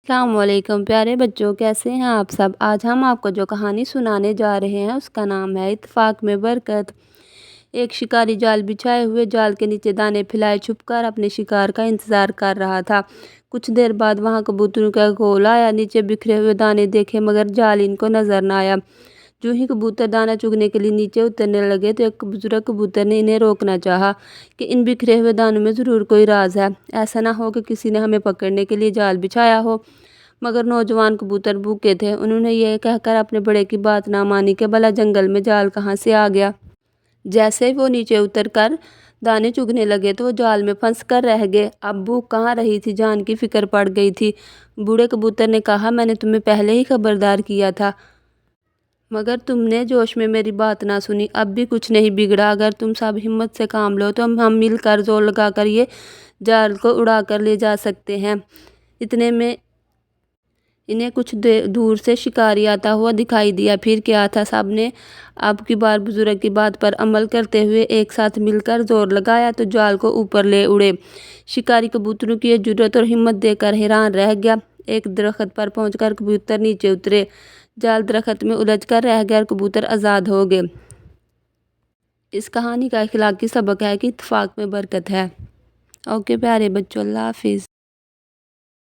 السلام علیکم پیارے بچوں، کیسے ہیں آپ سب؟ آج ہم آپ کو جو کہانی سنانے جا رہے ہیں اس کا نام ہے اتفاق میں برکت۔ ایک شکاری جال بچھائے ہوئے جال کے نیچے دانے پھیلائے چھپ کر اپنے شکار کا انتظار کر رہا تھا۔ کچھ دیر بعد وہاں کبوتروں کا گھول آیا۔ نیچے بکھرے ہوئے دانے دیکھے مگر جال ان کو نظر نہ آیا۔ جو ہی کبوتر دانا چگنے کے لیے نیچے اترنے لگے تو ایک بزرگ کبوتر نے انہیں روکنا چاہا کہ ان بکھرے ہوئے دانوں میں ضرور کوئی راز ہے، ایسا نہ ہو کہ کسی نے ہمیں پکڑنے کے لیے جال بچھایا ہو۔ مگر نوجوان کبوتر بھوکے تھے، انہوں نے یہ کہہ کر اپنے بڑے کی بات نہ مانی کہ بھلا جنگل میں جال کہاں سے آ گیا۔ جیسے وہ نیچے اتر کر دانے چگنے لگے تو وہ جال میں پھنس کر رہ گئے۔ اب بھوک کہاں رہی تھی، جان کی فکر پڑ گئی تھی۔ بوڑھے کبوتر نے کہا، میں نے تمہیں پہلے ہی خبردار کیا تھا مگر تم نے جوش میں میری بات نہ سنی۔ اب بھی کچھ نہیں بگڑا، اگر تم سب ہمت سے کام لو تو ہم مل کر زور لگا کر یہ جال کو اڑا کر لے جا سکتے ہیں۔ اتنے میں انہیں کچھ دور سے شکاری آتا ہوا دکھائی دیا۔ پھر کیا تھا، سب نے اب کی بار بزرگ کی بات پر عمل کرتے ہوئے ایک ساتھ مل کر زور لگایا تو جال کو اوپر لے اڑے۔ شکاری کبوتروں کی یہ جرأت اور ہمت دیکھ کر حیران رہ گیا۔ ایک درخت پر پہنچ کر کبوتر نیچے اترے۔ جال درخت میں الجھ کر رہ گیا اور کبوتر آزاد ہو گئے۔ اس کہانی کا اخلاقی سبق ہے کہ اتفاق میں برکت ہے۔ اوکے پیارے بچوں، اللہ حافظ۔